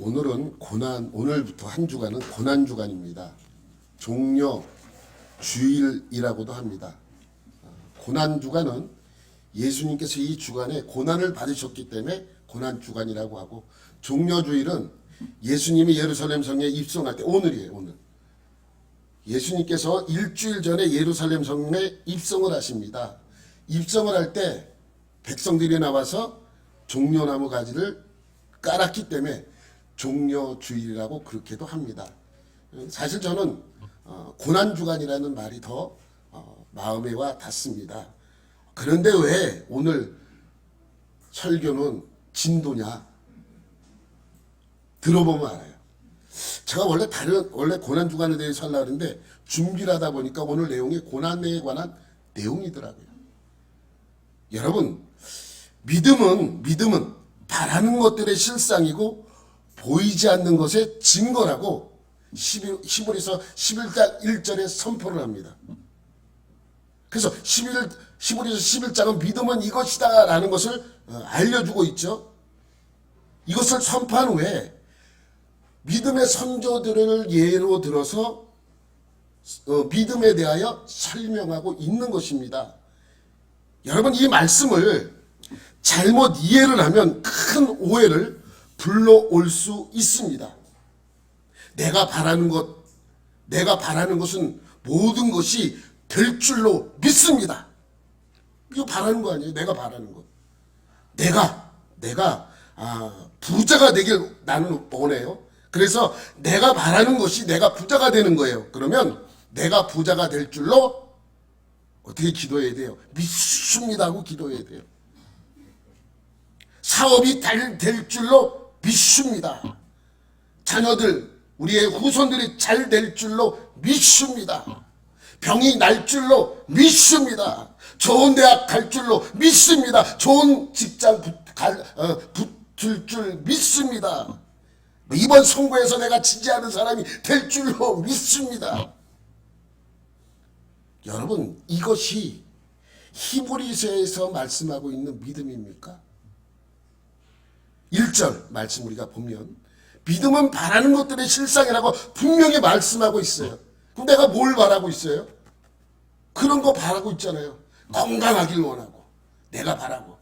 오늘은 오늘부터 한 주간은 고난 주간입니다. 종려 주일이라고도 합니다. 고난 주간은 예수님께서 이 주간에 고난을 받으셨기 때문에 고난 주간이라고 하고, 종려 주일은 예수님이 예루살렘 성에 입성할 때, 오늘이에요. 오늘 예수님께서 일주일 전에 예루살렘 성에 입성을 하십니다. 입성을 할 때 백성들이 나와서 종려나무 가지를 깔았기 때문에 종려주일이라고 그렇게도 합니다. 사실 저는 고난주간이라는 말이 더 마음에 와 닿습니다. 그런데 왜 오늘 설교는 진도냐? 들어보면 알아요. 제가 원래 고난주간에 대해서 하려고 했는데 준비를 하다 보니까 오늘 내용이 고난에 관한 내용이더라고요. 여러분, 믿음은 바라는 것들의 실상이고 보이지 않는 것의 증거라고 히브리서 11장 1절에 선포를 합니다. 그래서 히브리서 11장은 믿음은 이것이다 라는 것을 알려주고 있죠. 이것을 선포한 후에 믿음의 선조들을 예로 들어서 믿음에 대하여 설명하고 있는 것입니다. 여러분, 이 말씀을 잘못 이해를 하면 큰 오해를 불러올 수 있습니다. 내가 바라는 것은 모든 것이 될 줄로 믿습니다. 이거 바라는 거 아니에요? 내가 바라는 것. 내가 부자가 되길 나는 원해요. 그래서 내가 바라는 것이 내가 부자가 되는 거예요. 그러면 내가 부자가 될 줄로 어떻게 기도해야 돼요? 믿습니다 하고 기도해야 돼요. 사업이 될 줄로 믿습니다. 자녀들, 우리의 후손들이 잘 될 줄로 믿습니다. 병이 날 줄로 믿습니다. 좋은 대학 갈 줄로 믿습니다. 좋은 직장 붙을 줄 믿습니다. 이번 선거에서 내가 지지하는 사람이 될 줄로 믿습니다. 여러분, 이것이 히브리서에서 말씀하고 있는 믿음입니까? 1절 말씀 우리가 보면 믿음은 바라는 것들의 실상이라고 분명히 말씀하고 있어요. 그럼 내가 뭘 바라고 있어요? 그런 거 바라고 있잖아요. 건강하길 원하고, 내가 바라고,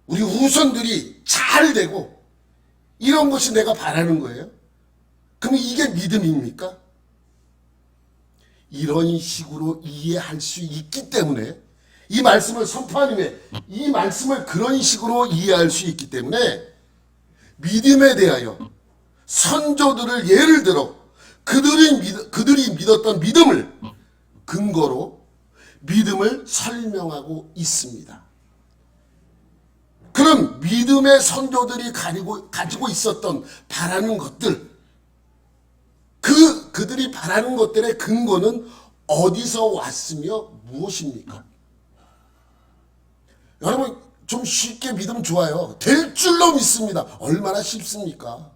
우리 후손들이 잘 되고, 이런 것이 내가 바라는 거예요. 그럼 이게 믿음입니까? 이런 식으로 이해할 수 있기 때문에, 이 말씀을 선포한 후에 이 말씀을 그런 식으로 이해할 수 있기 때문에 믿음에 대하여 선조들을 예를 들어 그들이 믿었던 믿음을 근거로 믿음을 설명하고 있습니다. 그럼 믿음의 선조들이 가지고 있었던 바라는 것들, 그들이 바라는 것들의 근거는 어디서 왔으며 무엇입니까? 여러분, 좀 쉽게 믿으면 좋아요. 될 줄로 믿습니다. 얼마나 쉽습니까?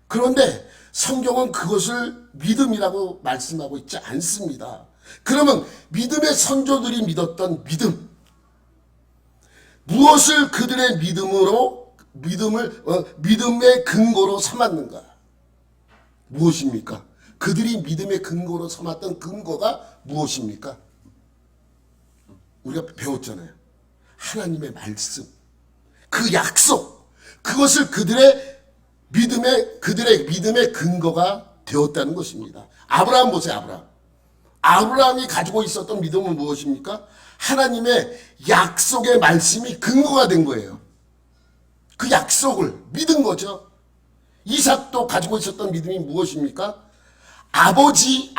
그런데 성경은 그것을 믿음이라고 말씀하고 있지 않습니다. 그러면 믿음의 선조들이 믿었던 믿음, 무엇을 그들의 믿음의 근거로 삼았는가? 무엇입니까? 그들이 믿음의 근거로 삼았던 근거가 무엇입니까? 우리가 배웠잖아요. 하나님의 말씀, 그 약속, 그것을 그들의 믿음의 근거가 되었다는 것입니다. 아브라함 보세요. 아브라함이 가지고 있었던 믿음은 무엇입니까? 하나님의 약속의 말씀이 근거가 된 거예요. 그 약속을 믿은 거죠. 이삭도 가지고 있었던 믿음이 무엇입니까? 아버지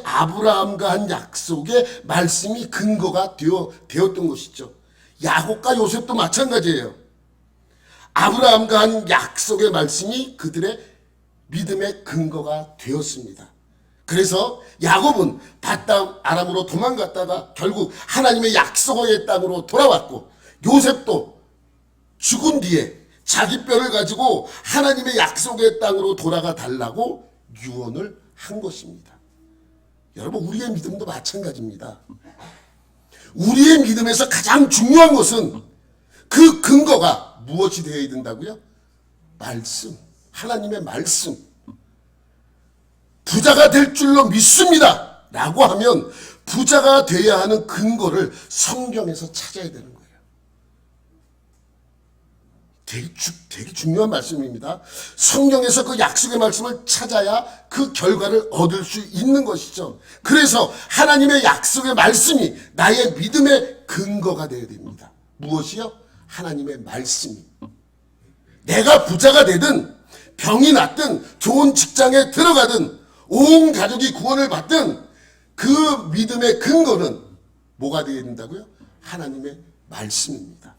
아브라함과 한 약속의 말씀이 근거가 되었던 것이죠. 야곱과 요셉도 마찬가지예요. 아브라함과 한 약속의 말씀이 그들의 믿음의 근거가 되었습니다. 그래서 야곱은 밧담 아람으로 도망갔다가 결국 하나님의 약속의 땅으로 돌아왔고, 요셉도 죽은 뒤에 자기 뼈를 가지고 하나님의 약속의 땅으로 돌아가 달라고 유언을 한 것입니다. 여러분, 우리의 믿음도 마찬가지입니다. 우리의 믿음에서 가장 중요한 것은 그 근거가 무엇이 되어야 된다고요? 말씀, 하나님의 말씀. 부자가 될 줄로 믿습니다 라고 하면 부자가 돼야 하는 근거를 성경에서 찾아야 되는 거예요. 되게 중요한 말씀입니다. 성경에서 그 약속의 말씀을 찾아야 그 결과를 얻을 수 있는 것이죠. 그래서 하나님의 약속의 말씀이 나의 믿음의 근거가 되어야 됩니다. 무엇이요? 하나님의 말씀이. 내가 부자가 되든 병이 났든 좋은 직장에 들어가든 온 가족이 구원을 받든 그 믿음의 근거는 뭐가 되어야 된다고요? 하나님의 말씀입니다.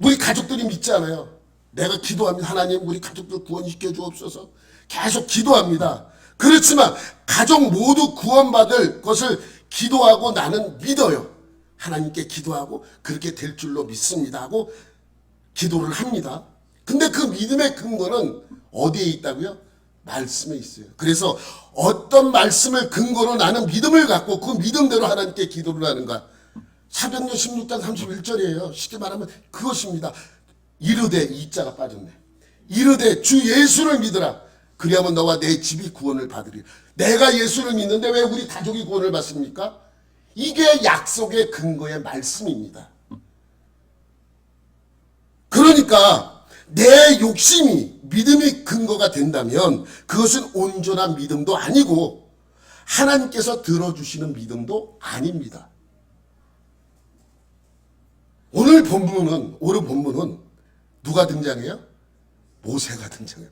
우리 가족들이 믿지 않아요. 내가 기도합니다. 하나님 우리 가족들 구원시켜 주옵소서. 계속 기도합니다. 그렇지만 가족 모두 구원받을 것을 기도하고 나는 믿어요. 하나님께 기도하고 그렇게 될 줄로 믿습니다 하고 기도를 합니다. 근데 그 믿음의 근거는 어디에 있다고요? 말씀에 있어요. 그래서 어떤 말씀을 근거로 나는 믿음을 갖고 그 믿음대로 하나님께 기도를 하는가? 사도행전 16장 31절이에요. 쉽게 말하면 그것입니다. 이르되, 이자가 빠졌네. 이르되 주 예수를 믿으라. 그리하면 너와 내 집이 구원을 받으리. 내가 예수를 믿는데 왜 우리 가족이 구원을 받습니까? 이게 약속의 근거의 말씀입니다. 그러니까 내 욕심이 믿음이 근거가 된다면 그것은 온전한 믿음도 아니고 하나님께서 들어주시는 믿음도 아닙니다. 오늘 본문은 누가 등장해요? 모세가 등장해요.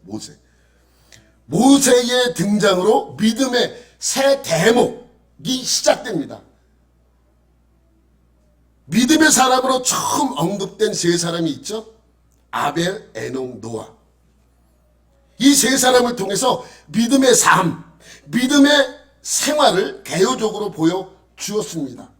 모세의 등장으로 믿음의 새 대목이 시작됩니다. 믿음의 사람으로 처음 언급된 세 사람이 있죠. 아벨, 에녹, 노아. 이 세 사람을 통해서 믿음의 삶, 믿음의 생활을 개요적으로 보여주었습니다.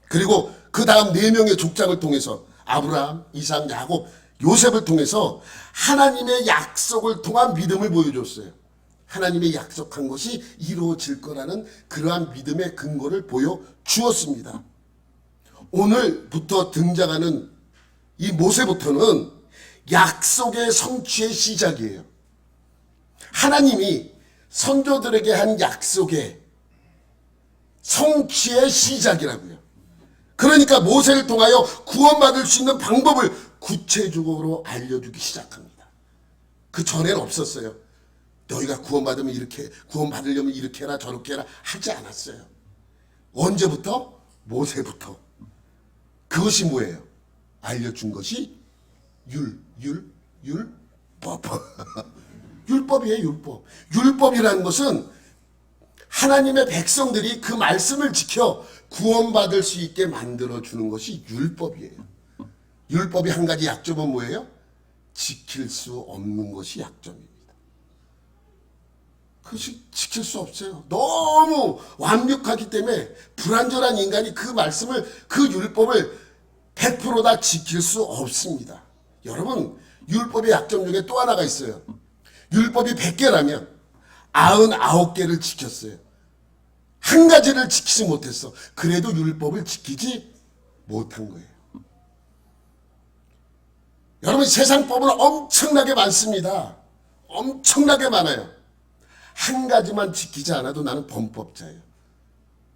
그리고 그 다음 4명의 족장을 통해서 아브라함, 이삭, 야곱, 요셉을 통해서 하나님의 약속을 통한 믿음을 보여줬어요. 하나님의 약속한 것이 이루어질 거라는 그러한 믿음의 근거를 보여주었습니다. 오늘부터 등장하는 이 모세부터는 약속의 성취의 시작이에요. 하나님이 선조들에게 한 약속의 성취의 시작이라고요. 그러니까 모세를 통하여 구원받을 수 있는 방법을 구체적으로 알려주기 시작합니다. 그 전에는 없었어요. 너희가 구원받으면 이렇게, 구원받으려면 이렇게 해라 저렇게 해라 하지 않았어요. 언제부터? 모세부터. 그것이 뭐예요? 알려준 것이 율법. 율법이에요, 율법. 율법이라는 것은 하나님의 백성들이 그 말씀을 지켜 구원받을 수 있게 만들어주는 것이 율법이에요. 율법이 한 가지 약점은 뭐예요? 지킬 수 없는 것이 약점입니다. 그것이 지킬 수 없어요. 너무 완벽하기 때문에 불완전한 인간이 그 말씀을, 그 율법을 100% 다 지킬 수 없습니다. 여러분, 율법의 약점 중에 또 하나가 있어요. 율법이 100개라면 99개를 지켰어요. 한 가지를 지키지 못했어. 그래도 율법을 지키지 못한 거예요. 여러분, 세상 법은 엄청나게 많습니다. 엄청나게 많아요. 한 가지만 지키지 않아도 나는 범법자예요.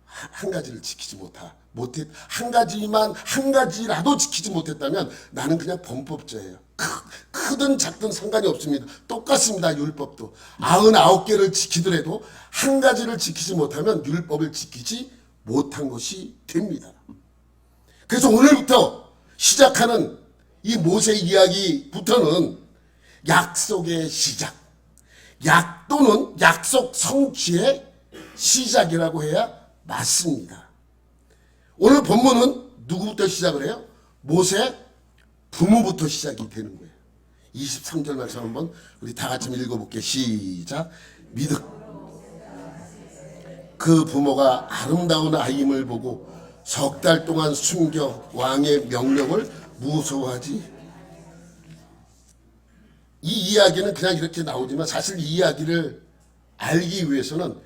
한 가지를 지키지 못했, 한 가지라도 지키지 못했다면 나는 그냥 범법자예요. 크든 작든 상관이 없습니다. 똑같습니다. 율법도 99개를 지키더라도 한 가지를 지키지 못하면 율법을 지키지 못한 것이 됩니다. 그래서 오늘부터 시작하는 이 모세 이야기부터는 약속의 시작, 또는 약속 성취의 시작이라고 해야 맞습니다. 오늘 본문은 누구부터 시작을 해요? 모세 부모부터 시작이 되는 거예요. 23절 말씀 한번 우리 다 같이 읽어볼게요. 시작. 그 부모가 아름다운 아임을 보고 석 달 동안 숨겨 왕의 명령을 무서워하지. 이 이야기는 그냥 이렇게 나오지만 사실 이 이야기를 알기 위해서는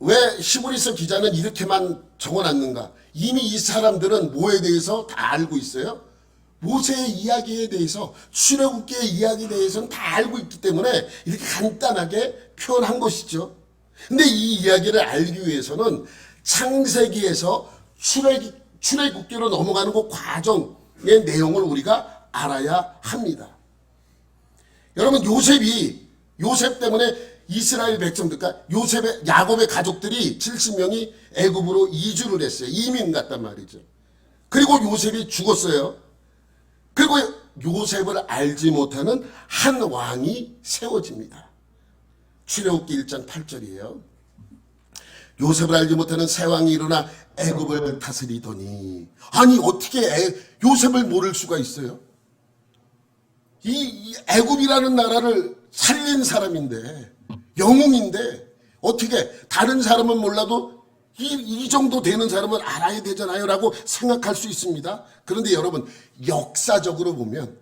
왜 히브리서 기자는 이렇게만 적어놨는가? 이미 이 사람들은 뭐에 대해서 다 알고 있어요? 모세의 이야기에 대해서 출애굽기의 이야기에 대해서는 다 알고 있기 때문에 이렇게 간단하게 표현한 것이죠. 근데 이 이야기를 알기 위해서는 창세기에서 출애굽기로 넘어가는 그 과정의 내용을 우리가 알아야 합니다. 여러분, 요셉 때문에 이스라엘 백성들, 그러니까 야곱의 가족들이 70명이 애굽으로 이주를 했어요. 이민 갔단 말이죠. 그리고 요셉이 죽었어요. 그리고 요셉을 알지 못하는 한 왕이 세워집니다. 출애굽기 1장 8절이에요. 요셉을 알지 못하는 새 왕이 일어나 애굽을 다스리더니, 아니 어떻게 요셉을 모를 수가 있어요? 이 애굽이라는 나라를 살린 사람인데, 영웅인데 어떻게 다른 사람은 몰라도 이 정도 되는 사람은 알아야 되잖아요 라고 생각할 수 있습니다. 그런데 여러분, 역사적으로 보면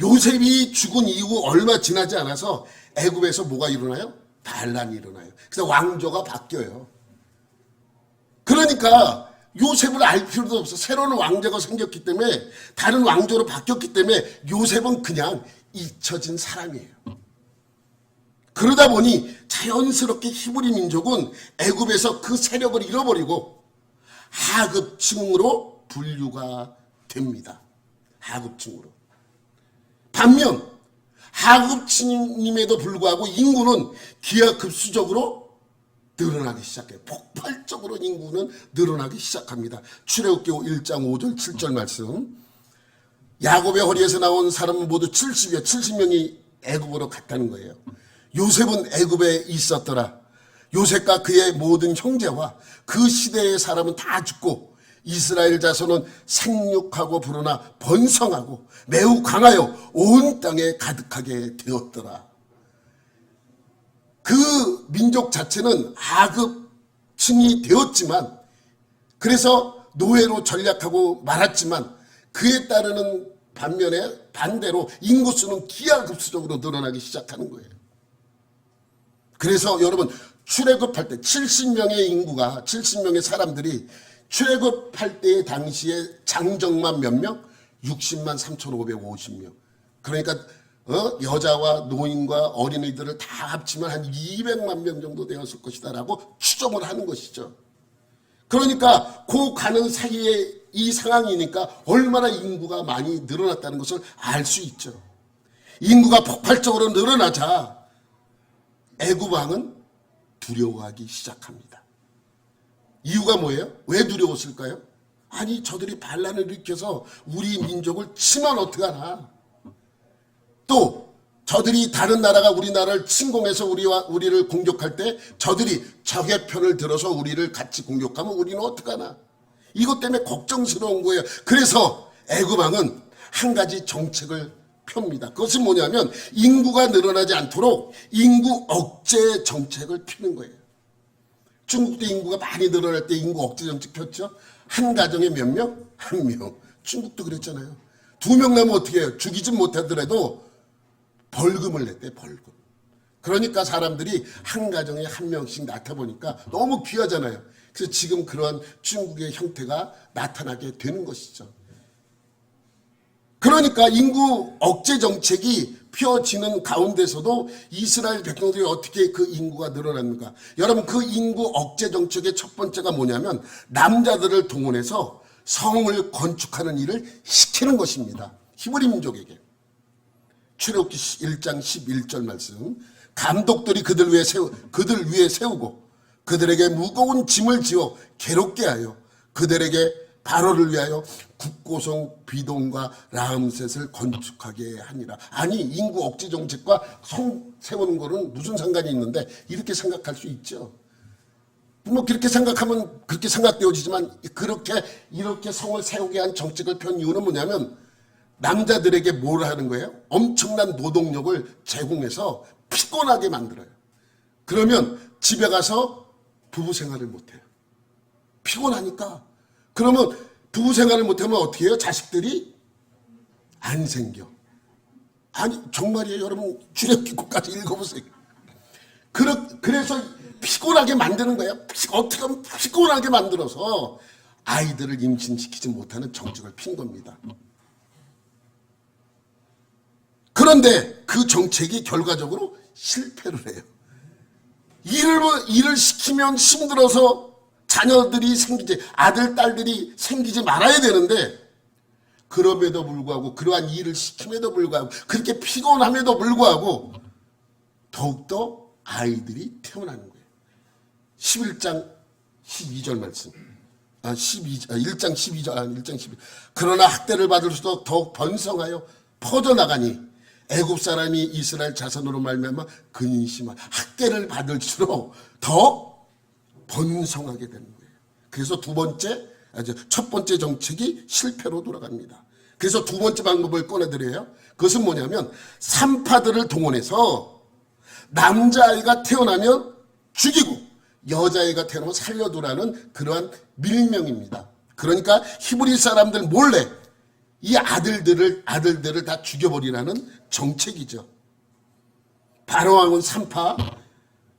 요셉이 죽은 이후 얼마 지나지 않아서 애굽에서 뭐가 일어나요? 반란이 일어나요. 그래서 왕조가 바뀌어요. 그러니까 요셉을 알 필요도 없어. 새로운 왕조가 생겼기 때문에, 다른 왕조로 바뀌었기 때문에 요셉은 그냥 잊혀진 사람이에요. 그러다 보니 자연스럽게 히브리 민족은 애굽에서 그 세력을 잃어버리고 하급층으로 분류가 됩니다. 하급층으로. 반면 하급층임에도 불구하고 인구는 기하급수적으로 늘어나기 시작해요. 폭발적으로 인구는 늘어나기 시작합니다. 출애굽기 1장 5절 7절 말씀. 야곱의 허리에서 나온 사람은 모두 70명이 애굽으로 갔다는 거예요. 요셉은 애굽에 있었더라. 요셉과 그의 모든 형제와 그 시대의 사람은 다 죽고 이스라엘 자손은 생육하고 불어나 번성하고 매우 강하여 온 땅에 가득하게 되었더라. 그 민족 자체는 하급층이 되었지만, 그래서 노예로 전락하고 말았지만, 그에 따르는 반대로 인구수는 기하급수적으로 늘어나기 시작하는 거예요. 그래서 여러분, 출애굽할 때 70명의 사람들이 출애굽할 때 당시에 장정만 몇 명? 60만 3,550명. 그러니까 여자와 노인과 어린이들을 다 합치면 한 200만 명 정도 되었을 것이다라고 추정을 하는 것이죠. 그러니까 그 가는 사이에 이 상황이니까 얼마나 인구가 많이 늘어났다는 것을 알 수 있죠. 인구가 폭발적으로 늘어나자 애굽 왕은 두려워하기 시작합니다. 이유가 뭐예요? 왜 두려웠을까요? 아니, 저들이 반란을 일으켜서 우리 민족을 치면 어떡하나. 또 저들이 다른 나라가 우리나라를 침공해서 우리를 공격할 때 저들이 적의 편을 들어서 우리를 같이 공격하면 우리는 어떡하나. 이것 때문에 걱정스러운 거예요. 그래서 애굽 왕은 한 가지 정책을 펴니다. 그것은 뭐냐면 인구가 늘어나지 않도록 인구 억제 정책을 피는 거예요. 중국도 인구가 많이 늘어날 때 인구 억제 정책 폈죠. 한 가정에 몇 명? 한 명. 중국도 그랬잖아요. 2명 나면 어떻게 해요? 죽이지 못하더라도 벌금을 냈대, 벌금. 그러니까 사람들이 한 가정에 한 명씩 낳다 보니까 너무 귀하잖아요. 그래서 지금 그러한 중국의 형태가 나타나게 되는 것이죠. 그러니까 인구 억제 정책이 펴지는 가운데서도 이스라엘 백성들이 어떻게 그 인구가 늘어났는가. 여러분, 그 인구 억제 정책의 첫 번째가 뭐냐면 남자들을 동원해서 성을 건축하는 일을 시키는 것입니다. 히브리 민족에게. 출애굽기 1장 11절 말씀. 감독들이 그들 위에 세우고 그들에게 무거운 짐을 지어 괴롭게 하여 그들에게 바로를 위하여 국고성 비동과 라암셋을 건축하게 하니라. 아니, 인구 억제 정책과 성 세우는 거는 무슨 상관이 있는데, 이렇게 생각할 수 있죠. 뭐 그렇게 생각하면 그렇게 생각되어지지만, 이렇게 성을 세우게 한 정책을 편 이유는 뭐냐면 남자들에게 뭘 하는 거예요? 엄청난 노동력을 제공해서 피곤하게 만들어요. 그러면 집에 가서 부부 생활을 못해요. 피곤하니까. 그러면 부부 생활을 못하면 어떻게 해요? 자식들이 안 생겨. 아니, 정말이에요. 여러분, 출애굽기까지 읽어보세요. 그래서 피곤하게 만드는 거예요. 어떻게 하면 피곤하게 만들어서 아이들을 임신시키지 못하는 정책을 핀 겁니다. 그런데 그 정책이 결과적으로 실패를 해요. 일을 시키면 힘들어서 자녀들이 생기지, 아들, 딸들이 생기지 말아야 되는데, 그럼에도 불구하고, 그러한 일을 시킴에도 불구하고, 그렇게 피곤함에도 불구하고, 더욱더 아이들이 태어나는 거예요. 11장 12절 말씀. 1장 12절, 1장 12절. 그러나 학대를 받을수록 더욱 번성하여 퍼져나가니, 애굽 사람이 이스라엘 자손으로 말미암아 근심한 학대를 받을수록 더 번성하게 되는 거예요. 그래서 첫 번째 정책이 실패로 돌아갑니다. 그래서 두 번째 방법을 꺼내드려요. 그것은 뭐냐면 산파들을 동원해서 남자아이가 태어나면 죽이고 여자아이가 태어나면 살려두라는 그러한 밀명입니다. 그러니까 히브리 사람들 몰래 이 아들들을 다 죽여버리라는 정책이죠. 바로왕은 산파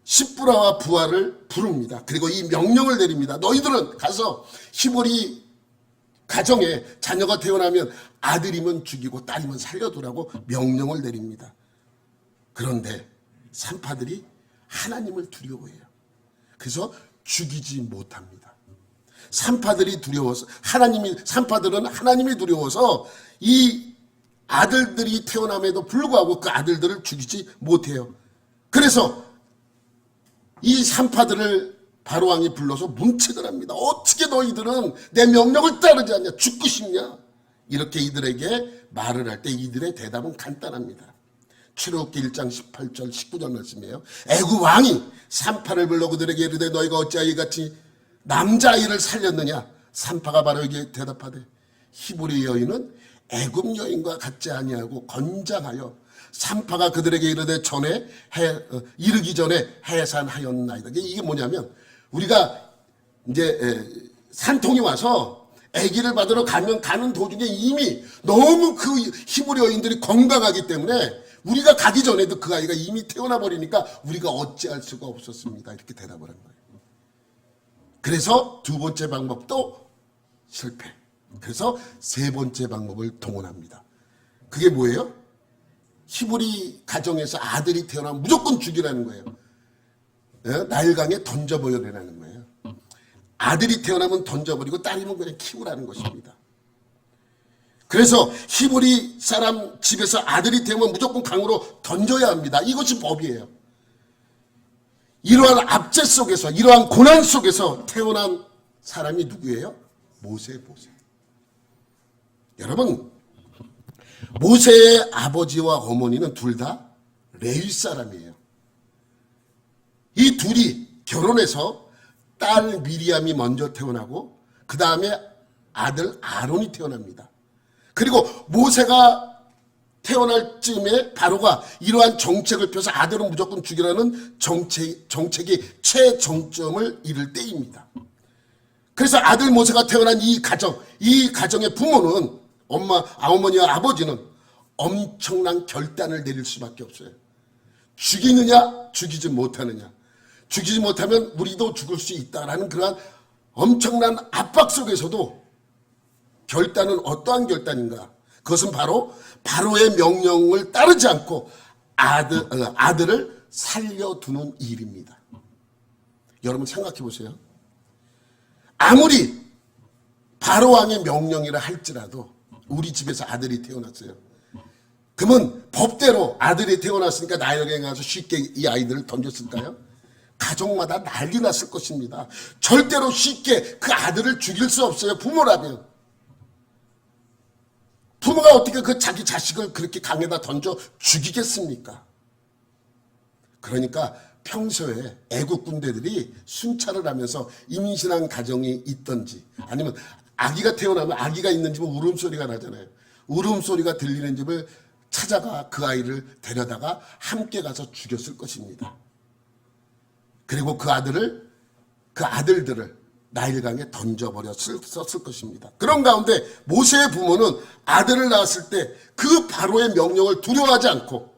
십부라와 부하를 부릅니다. 그리고 이 명령을 내립니다. 너희들은 가서 히브리 가정에 자녀가 태어나면 아들이면 죽이고 딸이면 살려두라고 명령을 내립니다. 그런데 산파들이 하나님을 두려워해요. 그래서 죽이지 못합니다. 산파들이 두려워서 산파들은 하나님이 두려워서 이 아들들이 태어남에도 불구하고 그 아들들을 죽이지 못해요. 그래서 이 산파들을 바로왕이 불러서 문책을 합니다. 어떻게 너희들은 내 명령을 따르지 않냐? 죽고 싶냐? 이렇게 이들에게 말을 할 때 이들의 대답은 간단합니다. 출애굽기 1장 18절 19절 말씀이에요. 애굽 왕이 산파를 불러 그들에게 이르되 너희가 어찌하여 이같이 남자아이를 살렸느냐? 산파가 바로 이게 대답하되 히브리 여인은 애굽 여인과 같지 아니하고 건장하여 산파가 그들에게 이르되 이르기 전에 해산하였나이다. 이게 뭐냐면 우리가 이제 산통이 와서 아기를 받으러 가는 도중에 이미 너무 그 히브리 여인들이 건강하기 때문에 우리가 가기 전에도 그 아이가 이미 태어나 버리니까 우리가 어찌할 수가 없었습니다. 이렇게 대답을 한 거예요. 그래서 두 번째 방법도 실패. 그래서 세 번째 방법을 동원합니다. 그게 뭐예요? 히브리 가정에서 아들이 태어나면 무조건 죽이라는 거예요. 나일강에 던져버리라는 거예요. 아들이 태어나면 던져버리고 딸이면 그냥 키우라는 것입니다. 그래서 히브리 사람 집에서 아들이 태어나면 무조건 강으로 던져야 합니다. 이것이 법이에요. 이러한 압제 속에서, 이러한 고난 속에서 태어난 사람이 누구예요? 모세. 여러분, 모세의 아버지와 어머니는 둘 다 레위 사람이에요. 이 둘이 결혼해서 딸 미리암이 먼저 태어나고 그 다음에 아들 아론이 태어납니다. 그리고 모세가 태어날 쯤에 바로가 이러한 정책을 펴서 아들은 무조건 죽이라는 정책이 최정점을 이룰 때입니다. 그래서 아들 모세가 태어난 이 가정의 부모는 어머니와 아버지는 엄청난 결단을 내릴 수밖에 없어요. 죽이느냐, 죽이지 못하느냐. 죽이지 못하면 우리도 죽을 수 있다라는 그러한 엄청난 압박 속에서도 결단은 어떠한 결단인가? 그것은 바로 바로의 명령을 따르지 않고 아들을 살려두는 일입니다. 여러분 생각해 보세요. 아무리 바로 왕의 명령이라 할지라도 우리 집에서 아들이 태어났어요. 그러면 법대로 아들이 태어났으니까 나일강에 가서 쉽게 이 아이들을 던졌을까요? 가족마다 난리 났을 것입니다. 절대로 쉽게 그 아들을 죽일 수 없어요. 부모라면. 부모가 어떻게 그 자기 자식을 그렇게 강에다 던져 죽이겠습니까? 그러니까 평소에 애국 군대들이 순찰을 하면서 임신한 가정이 있던지 아니면 아기가 태어나면 아기가 있는 집은 울음소리가 나잖아요. 울음소리가 들리는 집을 찾아가 그 아이를 데려다가 함께 가서 죽였을 것입니다. 그리고 그 아들들을 나일강에 던져버렸을 것입니다. 그런 가운데 모세의 부모는 아들을 낳았을 때 그 바로의 명령을 두려워하지 않고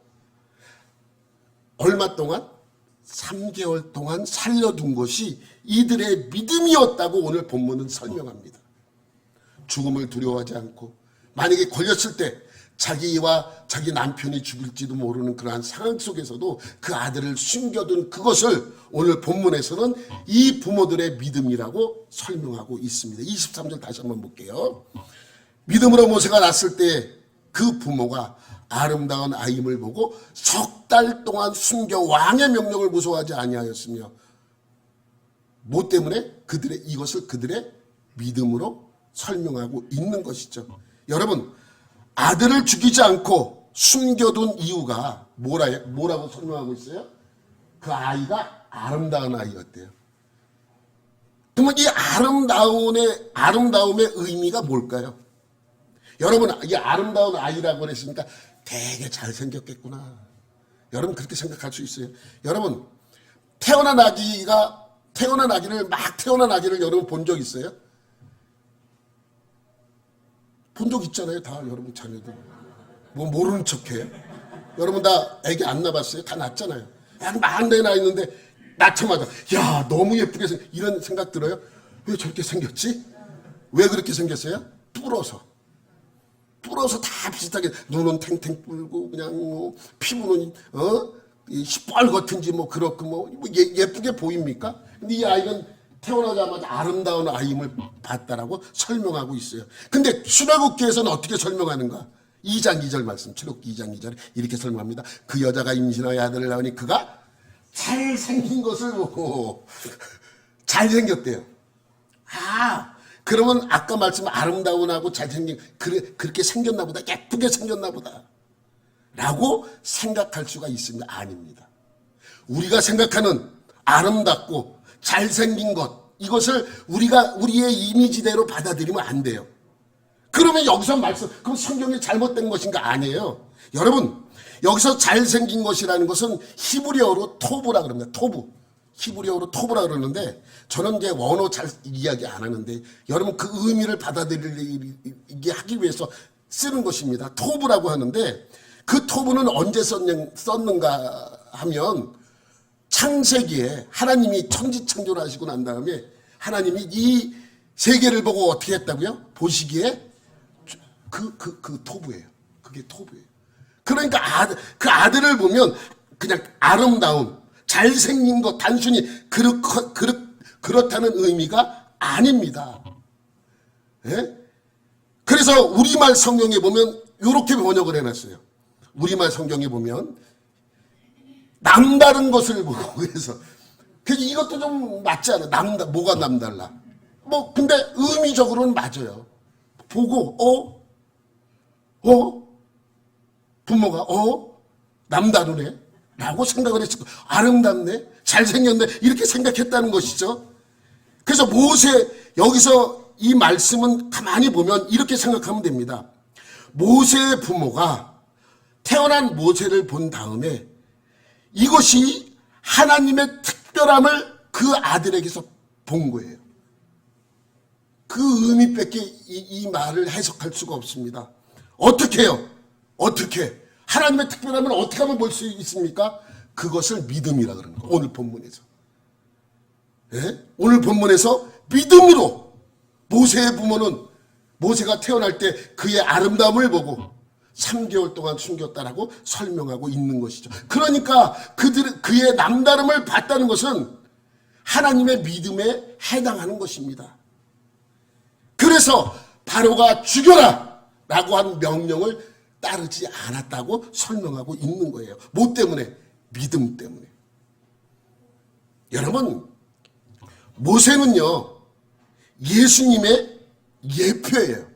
얼마 동안? 3개월 동안 살려둔 것이 이들의 믿음이었다고 오늘 본문은 설명합니다. 죽음을 두려워하지 않고 만약에 걸렸을 때 자기와 자기 남편이 죽을지도 모르는 그러한 상황 속에서도 그 아들을 숨겨둔 그것을 오늘 본문에서는 이 부모들의 믿음이라고 설명하고 있습니다. 23절 다시 한번 볼게요. 믿음으로 모세가 낳았을 때 그 부모가 아름다운 아임을 보고 석 달 동안 숨겨 왕의 명령을 무서워하지 아니하였으며 뭐 때문에? 이것을 그들의 믿음으로 설명하고 있는 것이죠. 여러분, 아들을 죽이지 않고 숨겨둔 이유가 뭐라고 설명하고 있어요? 그 아이가 아름다운 아이였대요. 그러면 이 아름다움의 의미가 뭘까요? 여러분, 이 아름다운 아이라고 그랬으니까 되게 잘생겼겠구나. 여러분 그렇게 생각할 수 있어요. 여러분, 태어난 아기를 여러분 본 적 있어요? 본 적 있잖아요. 다 여러분 자녀들. 뭐 모르는 척해요? 여러분 다 애기 안 낳았어요? 다 낳았잖아요. 한 40대 나 있는데 낳자마자 야 너무 예쁘게 이런 생각 들어요? 왜 저렇게 생겼지? 왜 그렇게 생겼어요? 뿔어서 다 비슷하게 눈은 탱탱 뿔고 그냥 뭐 피부는 시뻘겋든지 뭐 그렇고 뭐 예쁘게 보입니까? 근데 이 아이는 태어나자마자 아름다운 아임을 봤다라고 설명하고 있어요. 근데 출애굽기에서는 어떻게 설명하는가? 2장 2절 말씀, 출애굽기 2장 2절에 이렇게 설명합니다. 그 여자가 임신하여 아들을 낳으니 그가 잘생긴 것을 보고 잘생겼대요. 그러면 아까 말씀 아름다운 하고 잘생긴 그렇게 생겼나 보다, 예쁘게 생겼나 보다 라고 생각할 수가 있습니다. 아닙니다. 우리가 생각하는 아름답고 잘생긴 것, 이것을 우리의 이미지대로 받아들이면 안 돼요. 그러면 여기서 그럼 성경이 잘못된 것인가? 아니에요. 여러분, 여기서 잘생긴 것이라는 것은 히브리어로 토브라 그럽니다. 히브리어로 토브라 그러는데 저는 이제 원어 잘 이야기 안 하는데 여러분 그 의미를 받아들이게 하기 위해서 쓰는 것입니다. 토브라고 하는데 그 토브는 언제 썼는가 하면 창세기에 하나님이 천지창조를 하시고 난 다음에 하나님이 이 세계를 보고 어떻게 했다고요? 보시기에 그 토브예요. 그게 토브예요. 그러니까 그 아들을 보면 그냥 아름다움, 잘생긴 것, 단순히 그렇다는 의미가 아닙니다. 예? 그래서 우리말 성경에 보면 이렇게 번역을 해놨어요. 우리말 성경에 보면 남다른 것을 보고 그래서 이것도 좀 맞지 않아? 뭐가 남달라? 뭐 근데 의미적으로는 맞아요. 보고 부모가 남다르네 라고 생각을 했을 거예요. 아름답네, 잘생겼네 이렇게 생각했다는 것이죠. 그래서 여기서 이 말씀은 가만히 보면 이렇게 생각하면 됩니다. 모세의 부모가 태어난 모세를 본 다음에 이것이 하나님의 특별함을 그 아들에게서 본 거예요. 그 의미밖에 이 말을 해석할 수가 없습니다. 어떻게 해요? 어떻게? 하나님의 특별함을 어떻게 하면 볼 수 있습니까? 그것을 믿음이라 그러는 거예요. 오늘 본문에서. 예? 오늘 본문에서 믿음으로 모세의 부모는 모세가 태어날 때 그의 아름다움을 보고 3개월 동안 숨겼다라고 설명하고 있는 것이죠. 그러니까 그의 남다름을 봤다는 것은 하나님의 믿음에 해당하는 것입니다. 그래서 바로가 죽여라 라고 한 명령을 따르지 않았다고 설명하고 있는 거예요. 뭐 때문에? 믿음 때문에. 여러분, 모세는요 예수님의 예표예요.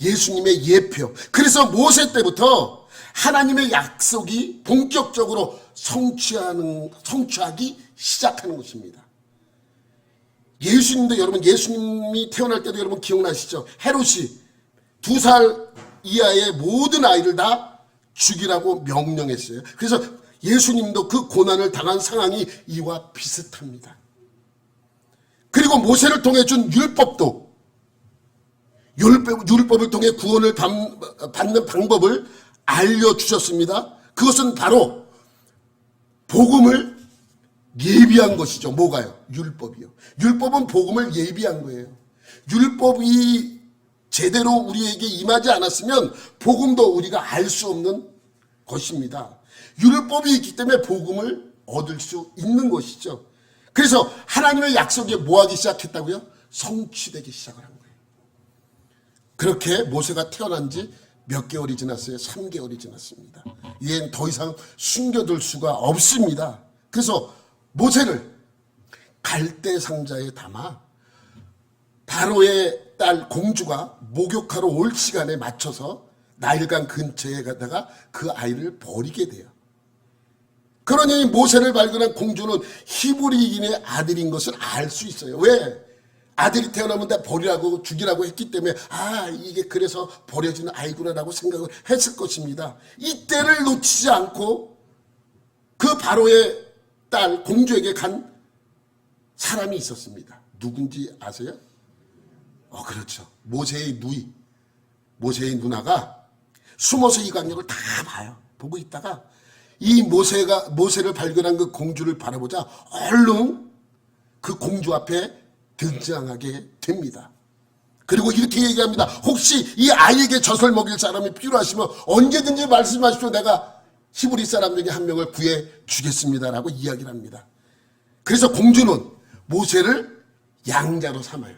예수님의 예표. 그래서 모세 때부터 하나님의 약속이 본격적으로 성취하기 시작하는 것입니다. 예수님도 여러분, 예수님이 태어날 때도 여러분 기억나시죠? 헤롯이 2살 이하의 모든 아이를 다 죽이라고 명령했어요. 그래서 예수님도 그 고난을 당한 상황이 이와 비슷합니다. 그리고 모세를 통해 준 율법도 율법을 통해 구원을 받는 방법을 알려주셨습니다. 그것은 바로 복음을 예비한 것이죠. 뭐가요? 율법이요. 율법은 복음을 예비한 거예요. 율법이 제대로 우리에게 임하지 않았으면 복음도 우리가 알 수 없는 것입니다. 율법이 있기 때문에 복음을 얻을 수 있는 것이죠. 그래서 하나님의 약속에 뭐하기 시작했다고요? 성취되기 시작을 한 거예요. 그렇게 모세가 태어난 지 몇 개월이 지났어요? 3개월이 지났습니다. 이젠 더 이상 숨겨둘 수가 없습니다. 그래서 모세를 갈대 상자에 담아 바로의 딸 공주가 목욕하러 올 시간에 맞춰서 나일강 근처에 가다가 그 아이를 버리게 돼요. 그러니 모세를 발견한 공주는 히브리인의 아들인 것을 알 수 있어요. 왜? 아들이 태어나면 다 버리라고 죽이라고 했기 때문에 이게 그래서 버려지는 아이구나라고 생각을 했을 것입니다. 이때를 놓치지 않고 그 바로의 딸 공주에게 간 사람이 있었습니다. 누군지 아세요? 그렇죠. 모세의 누이, 모세의 누나가 숨어서 이 광경을 다 봐요. 보고 있다가 이 모세를 발견한 그 공주를 바라보자 얼른 그 공주 앞에 등장하게 됩니다. 그리고 이렇게 얘기합니다. 혹시 이 아이에게 젖을 먹일 사람이 필요하시면 언제든지 말씀하십시오. 내가 히브리 사람 중에 한 명을 구해 주겠습니다라고 이야기를 합니다. 그래서 공주는 모세를 양자로 삼아요.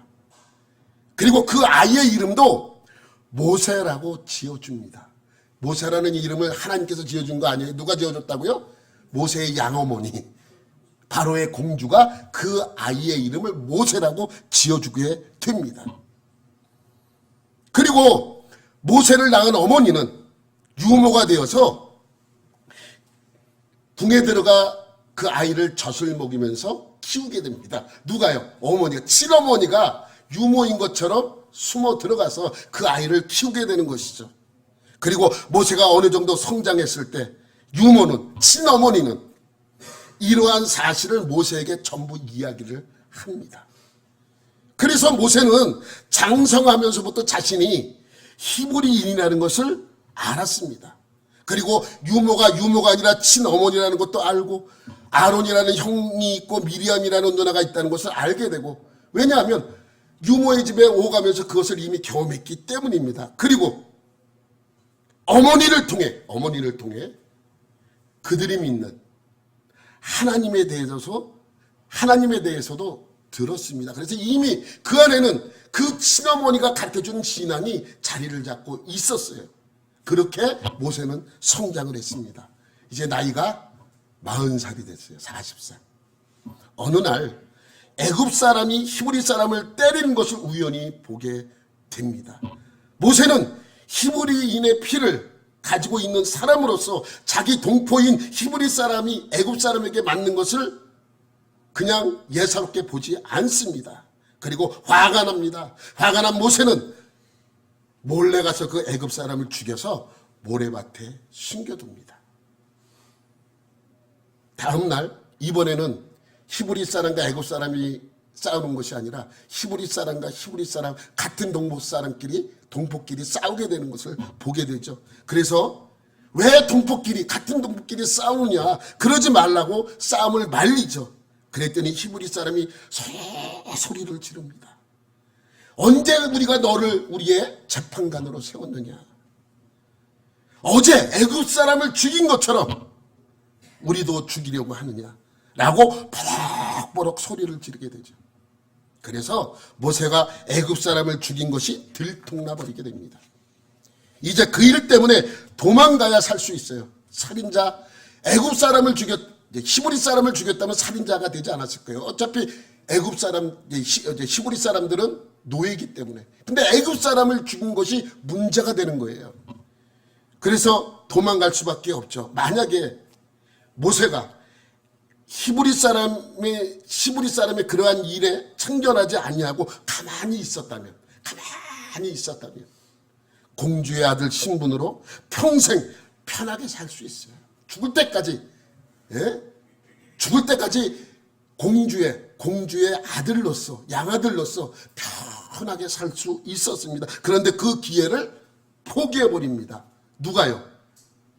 그리고 그 아이의 이름도 모세라고 지어줍니다. 모세라는 이름을 하나님께서 지어준 거 아니에요. 누가 지어줬다고요? 모세의 양어머니 바로의 공주가 그 아이의 이름을 모세라고 지어주게 됩니다. 그리고 모세를 낳은 어머니는 유모가 되어서 궁에 들어가 그 아이를 젖을 먹이면서 키우게 됩니다. 누가요? 어머니가, 친어머니가 유모인 것처럼 숨어 들어가서 그 아이를 키우게 되는 것이죠. 그리고 모세가 어느 정도 성장했을 때 유모는, 친어머니는 이러한 사실을 모세에게 전부 이야기를 합니다. 그래서 모세는 장성하면서부터 자신이 히브리인이라는 것을 알았습니다. 그리고 유모가 아니라 친어머니라는 것도 알고 아론이라는 형이 있고 미리암이라는 누나가 있다는 것을 알게 되고, 왜냐하면 유모의 집에 오가면서 그것을 이미 경험했기 때문입니다. 그리고 어머니를 통해 그들이 믿는 하나님에 대해서도 들었습니다. 그래서 이미 그 안에는 그 친어머니가 가르쳐준 신앙이 자리를 잡고 있었어요. 그렇게 모세는 성장을 했습니다. 이제 나이가 40살이 됐어요. 40살. 어느 날 애굽 사람이 히브리 사람을 때리는 것을 우연히 보게 됩니다. 모세는 히브리인의 피를 가지고 있는 사람으로서 자기 동포인 히브리 사람이 애굽 사람에게 맞는 것을 그냥 예사롭게 보지 않습니다. 그리고 화가 납니다. 화가 난 모세는 몰래 가서 그 애굽 사람을 죽여서 모래밭에 숨겨둡니다. 다음 날, 이번에는 히브리 사람과 애굽 사람이 싸우는 것이 아니라 히브리 사람과 히브리 사람, 같은 동포끼리 싸우게 되는 것을 보게 되죠. 그래서 왜 같은 동포끼리 싸우느냐, 그러지 말라고 싸움을 말리죠. 그랬더니 히브리 사람이 소리를 지릅니다. 언제 우리가 너를 우리의 재판관으로 세웠느냐. 어제 애굽 사람을 죽인 것처럼 우리도 죽이려고 하느냐 라고 버럭버럭 소리를 지르게 되죠. 그래서 모세가 애굽 사람을 죽인 것이 들통나버리게 됩니다. 이제 그 일 때문에 도망가야 살 수 있어요. 살인자, 애굽 사람을 히브리 사람을 죽였다면 살인자가 되지 않았을 거예요. 어차피 애굽 사람, 히브리 사람들은 노예이기 때문에. 근데 애굽 사람을 죽인 것이 문제가 되는 거예요. 그래서 도망갈 수밖에 없죠. 만약에 모세가 히브리 사람의 그러한 일에 참견하지 아니하고 가만히 있었다면 공주의 아들 신분으로 평생 편하게 살 수 있어요. 죽을 때까지 공주의 아들로서, 양아들로서 편하게 살 수 있었습니다. 그런데 그 기회를 포기해버립니다. 누가요?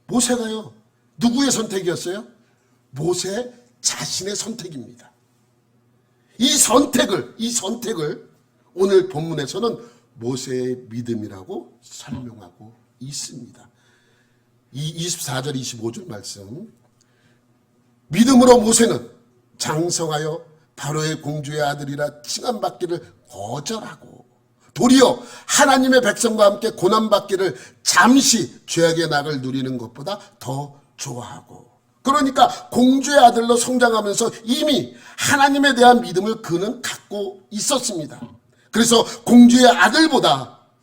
모세가요. 누구의 선택이었어요? 모세 자신의 선택입니다. 이 선택을 오늘 본문에서는 모세의 믿음이라고 설명하고 있습니다. 이 24절 25절 말씀, 믿음으로 모세는 장성하여 바로의 공주의 아들이라 칭함받기를 거절하고 도리어 하나님의 백성과 함께 고난받기를 잠시 죄악의 낙을 누리는 것보다 더 좋아하고, 그러니까 공주의 아들로 성장하면서 이미 하나님에 대한 믿음을 그는 갖고 있었습니다. 그래서 공주의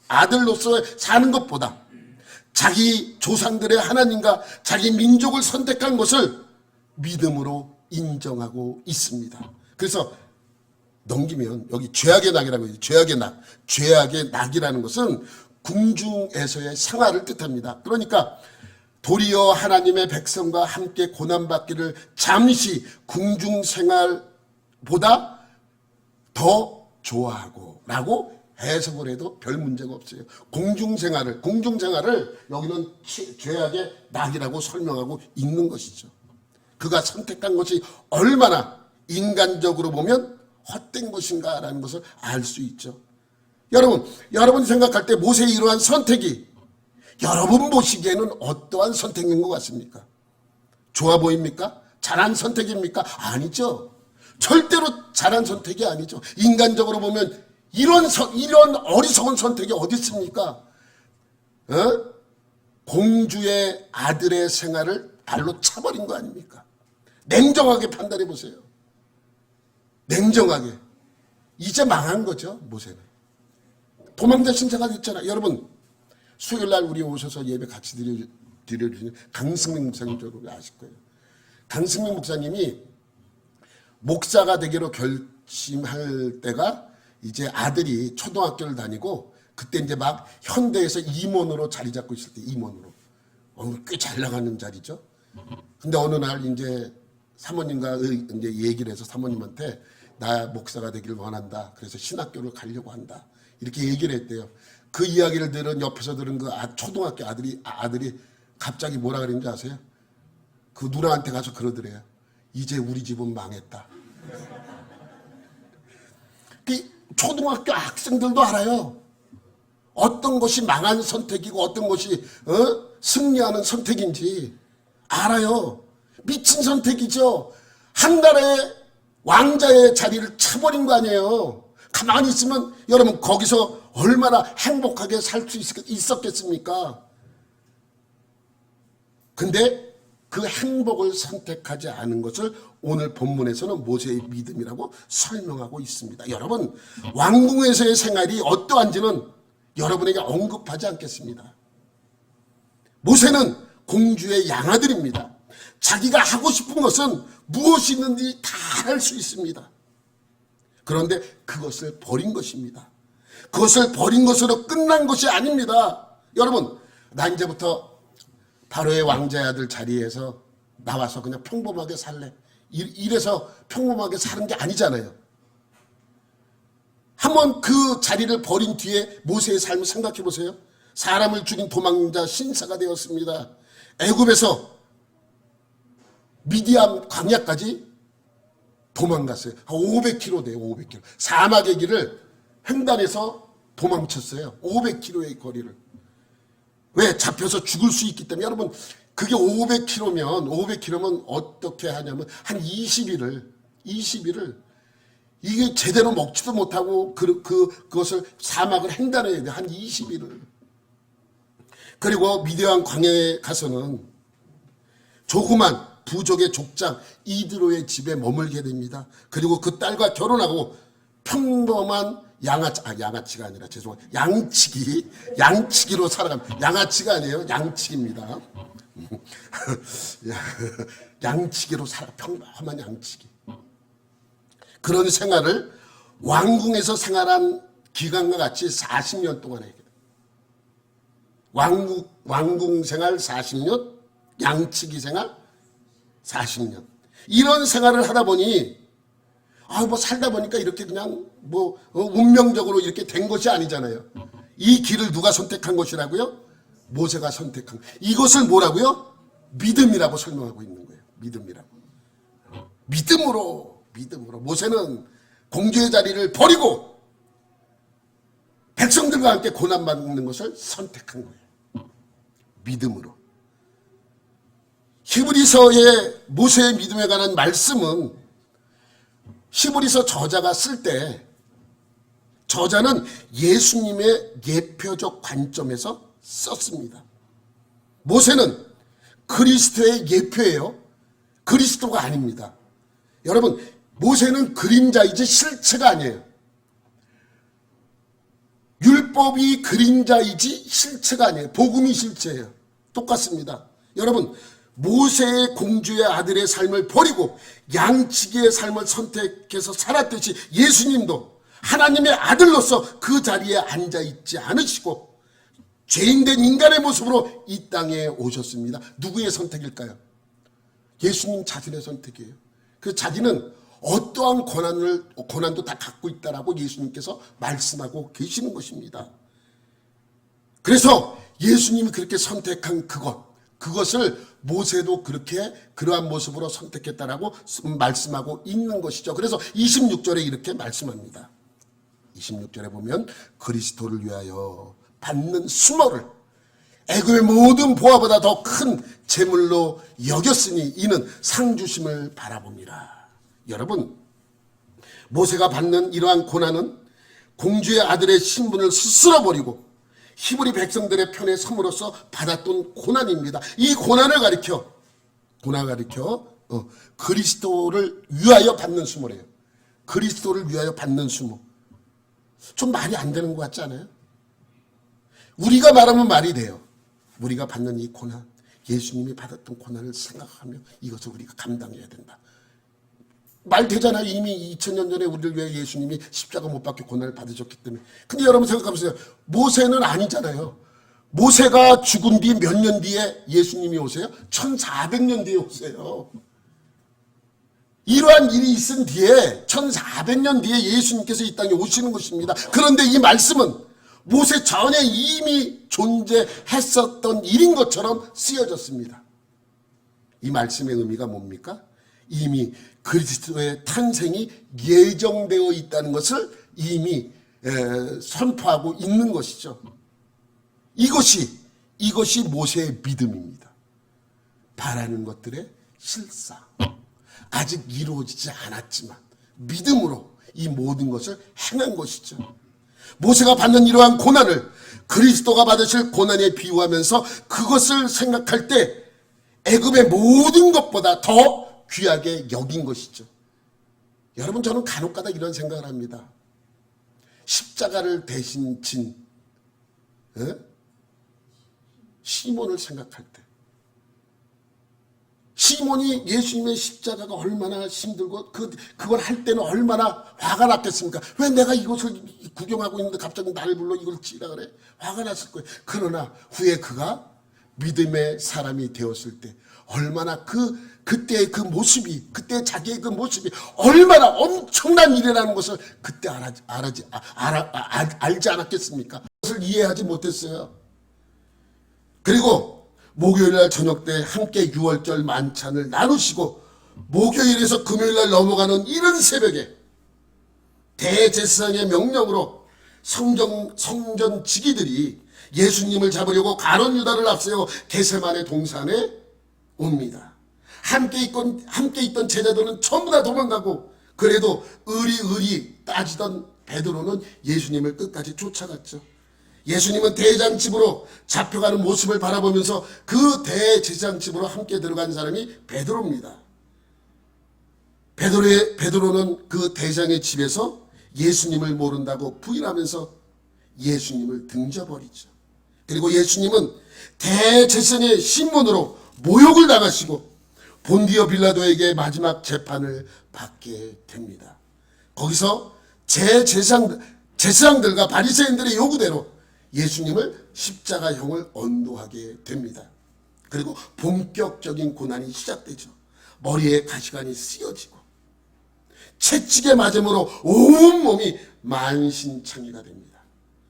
아들로서 사는 것보다 자기 조상들의 하나님과 자기 민족을 선택한 것을 믿음으로 인정하고 있습니다. 그래서 넘기면 여기 죄악의 낙이라고 해요. 죄악의 낙이라는 것은 궁중에서의 생활을 뜻합니다. 그러니까 도리어 하나님의 백성과 함께 고난받기를 잠시 궁중 생활보다 더 좋아하고 라고 해석을 해도 별 문제가 없어요. 궁중 생활을 여기는 죄악의 낙이라고 설명하고 있는 것이죠. 그가 선택한 것이 얼마나 인간적으로 보면 헛된 것인가라는 것을 알 수 있죠. 여러분이 생각할 때 모세의 이러한 선택이 여러분 보시기에는 어떠한 선택인 것 같습니까? 좋아 보입니까? 잘한 선택입니까? 아니죠. 절대로 잘한 선택이 아니죠. 인간적으로 보면 이런 어리석은 선택이 어디 있습니까? 공주의 아들의 생활을 발로 차버린 거 아닙니까? 냉정하게 판단해 보세요. 냉정하게. 이제 망한 거죠, 모세는. 도망자 신세가 됐잖아요. 여러분, 수요일날 우리 오셔서 예배 같이 드려주시는 강승민 목사님 저를 아실 거예요. 강승민 목사님이 목사가 되기로 결심할 때가 이제 아들이 초등학교를 다니고, 그때 이제 막 현대에서 임원으로 자리 잡고 있을 때, 임원으로. 꽤 잘 나가는 자리죠. 근데 어느 날 이제 사모님과 이제 얘기를 해서 사모님한테 나 목사가 되기를 원한다. 그래서 신학교를 가려고 한다. 이렇게 얘기를 했대요. 그 이야기를 옆에서 들은 그 초등학교 아들이 갑자기 뭐라 그랬는지 아세요? 그 누나한테 가서 그러더래요. 이제 우리 집은 망했다. 그 초등학교 학생들도 알아요. 어떤 것이 망한 선택이고 어떤 것이 승리하는 선택인지 알아요. 미친 선택이죠. 한 나라의 왕자의 자리를 차버린 거 아니에요. 가만히 있으면 여러분 거기서 얼마나 행복하게 살 수 있었겠습니까? 근데 그 행복을 선택하지 않은 것을 오늘 본문에서는 모세의 믿음이라고 설명하고 있습니다. 여러분, 왕궁에서의 생활이 어떠한지는 여러분에게 언급하지 않겠습니다. 모세는 공주의 양아들입니다. 자기가 하고 싶은 것은 무엇이 있는지 다 할 수 있습니다. 그런데 그것을 버린 것입니다. 그것을 버린 것으로 끝난 것이 아닙니다. 여러분, 나 이제부터 바로의 왕자의 아들 자리에서 나와서 그냥 평범하게 살래. 이래서 평범하게 사는 게 아니잖아요. 한번 그 자리를 버린 뒤에 모세의 삶을 생각해 보세요. 사람을 죽인 도망자 신사가 되었습니다. 애굽에서 미디안 광야까지 도망갔어요. 한 500km 돼요. 500km. 사막의 길을 횡단해서 도망쳤어요. 500km의 거리를. 왜? 잡혀서 죽을 수 있기 때문에. 여러분, 그게 500km면 어떻게 하냐면 한 20일을 이게 제대로 먹지도 못하고 그것을 사막을 횡단해야 돼. 한 20일을. 그리고 미디안 광야에 가서는 조그만 부족의 족장 이드로의 집에 머물게 됩니다. 그리고 그 딸과 결혼하고 평범한 양아치가 아니라 죄송합니다. 양치기로 살아갑니다. 양아치가 아니에요. 양치기입니다. 양치기로 평범한 양치기. 그런 생활을 왕궁에서 생활한 기간과 같이 40년 동안 해요. 왕궁 생활 40년, 양치기 생활 40년. 이런 생활을 하다 보니 살다 보니까 이렇게 그냥 운명적으로 이렇게 된 것이 아니잖아요. 이 길을 누가 선택한 것이라고요? 모세가 선택한. 이것을 뭐라고요? 믿음이라고 설명하고 있는 거예요. 믿음으로 모세는 공주의 자리를 버리고 백성들과 함께 고난받는 것을 선택한 거예요. 믿음으로. 히브리서의 모세의 믿음에 관한 말씀은 히브리서 저자가 쓸 때 저자는 예수님의 예표적 관점에서 썼습니다. 모세는 그리스도의 예표예요. 그리스도가 아닙니다. 여러분, 모세는 그림자이지 실체가 아니에요. 율법이 그림자이지 실체가 아니에요. 복음이 실체예요. 똑같습니다. 여러분, 모세의 공주의 아들의 삶을 버리고 양치기의 삶을 선택해서 살았듯이 예수님도 하나님의 아들로서 그 자리에 앉아있지 않으시고 죄인된 인간의 모습으로 이 땅에 오셨습니다. 누구의 선택일까요? 예수님 자신의 선택이에요. 그 자기는 어떠한 고난도 다 갖고 있다라고 예수님께서 말씀하고 계시는 것입니다. 그래서 예수님이 그렇게 선택한 그것을 모세도 그렇게 그러한 모습으로 선택했다라고 말씀하고 있는 것이죠. 그래서 26절에 이렇게 말씀합니다. 26절에 보면 그리스도를 위하여 받는 수모를 애굽의 모든 보화보다 더 큰 재물로 여겼으니 이는 상 주심을 바라봅니다. 여러분, 모세가 받는 이러한 고난은 공주의 아들의 신분을 스스로 버리고 히브리 백성들의 편에 섬으로써 받았던 고난입니다. 이 고난을 가리켜 그리스도를 위하여 받는 수모래요. 그리스도를 위하여 받는 수모. 좀 말이 안 되는 것 같지 않아요? 우리가 말하면 말이 돼요. 우리가 받는 이 고난, 예수님이 받았던 고난을 생각하며 이것을 우리가 감당해야 된다. 말 되잖아요. 이미 2000년 전에 우리를 위해 예수님이 십자가 못 박혀 고난을 받으셨기 때문에. 근데 여러분 생각해보세요. 모세는 아니잖아요. 모세가 죽은 뒤 몇 년 뒤에 예수님이 오세요? 1400년 뒤에 오세요. 이러한 일이 있은 뒤에 1400년 뒤에 예수님께서 이 땅에 오시는 것입니다. 그런데 이 말씀은 모세 전에 이미 존재했었던 일인 것처럼 쓰여졌습니다. 이 말씀의 의미가 뭡니까? 이미 그리스도의 탄생이 예정되어 있다는 것을 이미 선포하고 있는 것이죠. 이것이 모세의 믿음입니다. 바라는 것들의 실상. 아직 이루어지지 않았지만 믿음으로 이 모든 것을 행한 것이죠. 모세가 받는 이러한 고난을 그리스도가 받으실 고난에 비유하면서 그것을 생각할 때 애굽의 모든 것보다 더 귀하게 여긴 것이죠. 여러분, 저는 간혹가다 이런 생각을 합니다. 십자가를 대신 진 시몬을 생각할 때, 시몬이 예수님의 십자가가 얼마나 힘들고 그걸 할 때는 얼마나 화가 났겠습니까? 왜 내가 이것을 구경하고 있는데 갑자기 나를 불러 이걸 치라 그래? 화가 났을 거예요. 그러나 후에 그가 믿음의 사람이 되었을 때 얼마나 그때의 그 모습이, 그때 자기의 그 모습이 얼마나 엄청난 일이라는 것을 그때 알지 않았겠습니까? 그것을 이해하지 못했어요. 그리고 목요일날 저녁 때 함께 유월절 만찬을 나누시고 목요일에서 금요일날 넘어가는 이른 새벽에 대제사장의 명령으로 성전 지기들이 예수님을 잡으려고 가룟 유다를 앞세워 게세마네 동산에 옵니다. 함께 있던 제자들은 전부 다 도망가고 그래도 의리 따지던 베드로는 예수님을 끝까지 쫓아갔죠. 예수님은 대장집으로 잡혀가는 모습을 바라보면서 그 대제사장집으로 함께 들어간 사람이 베드로입니다. 베드로는 그 대장의 집에서 예수님을 모른다고 부인하면서 예수님을 등져버리죠. 그리고 예수님은 대제사장의 신문으로 모욕을 당하시고 본디오 빌라도에게 마지막 재판을 받게 됩니다. 거기서 제사장들과 바리새인들의 요구대로 예수님을 십자가형을 언도하게 됩니다. 그리고 본격적인 고난이 시작되죠. 머리에 가시관이 쓰여지고 채찍에 맞음으로 온몸이 만신창이가 됩니다.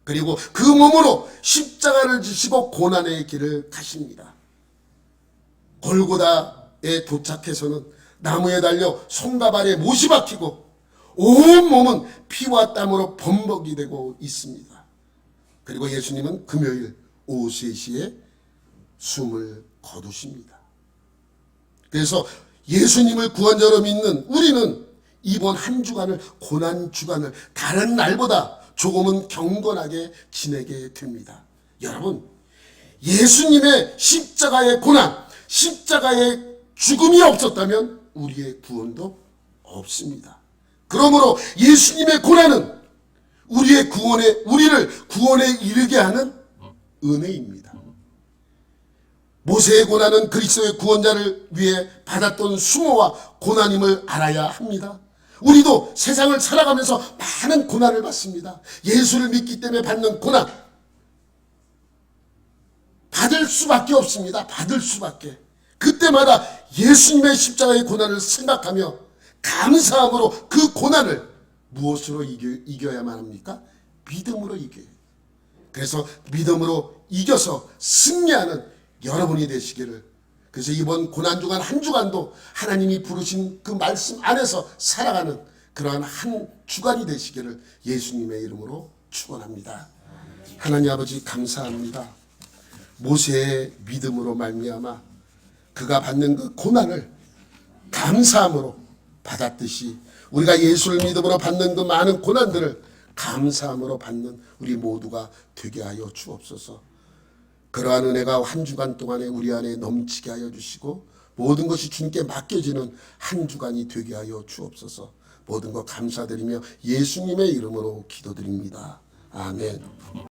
그리고 그 몸으로 십자가를 지시고 고난의 길을 가십니다. 골고다에 도착해서는 나무에 달려 손과 발에 못이 박히고 온몸은 피와 땀으로 범벅이 되고 있습니다. 그리고 예수님은 금요일 오후 3시에 숨을 거두십니다. 그래서 예수님을 구원자로 믿는 우리는 이번 한 주간을, 고난 주간을 다른 날보다 조금은 경건하게 지내게 됩니다. 여러분, 예수님의 십자가의 고난, 십자가의 죽음이 없었다면 우리의 구원도 없습니다. 그러므로 예수님의 고난은 우리를 구원에 이르게 하는 은혜입니다. 모세의 고난은 그리스도의 구원자를 위해 받았던 수모와 고난임을 알아야 합니다. 우리도 세상을 살아가면서 많은 고난을 받습니다. 예수를 믿기 때문에 받는 고난, 받을 수밖에 없습니다. 받을 수밖에. 그때마다 예수님의 십자가의 고난을 생각하며 감사함으로 그 고난을 무엇으로 이겨야만 합니까? 믿음으로 이겨요. 그래서 믿음으로 이겨서 승리하는 여러분이 되시기를, 그래서 이번 고난주간 한 주간도 하나님이 부르신 그 말씀 안에서 살아가는 그러한 한 주간이 되시기를 예수님의 이름으로 축원합니다. 하나님 아버지 감사합니다. 모세의 믿음으로 말미암아 그가 받는 그 고난을 감사함으로 받았듯이 우리가 예수를 믿음으로 받는 그 많은 고난들을 감사함으로 받는 우리 모두가 되게 하여 주옵소서. 그러한 은혜가 한 주간 동안에 우리 안에 넘치게 하여 주시고 모든 것이 주님께 맡겨지는 한 주간이 되게 하여 주옵소서. 모든 것 감사드리며 예수님의 이름으로 기도드립니다. 아멘.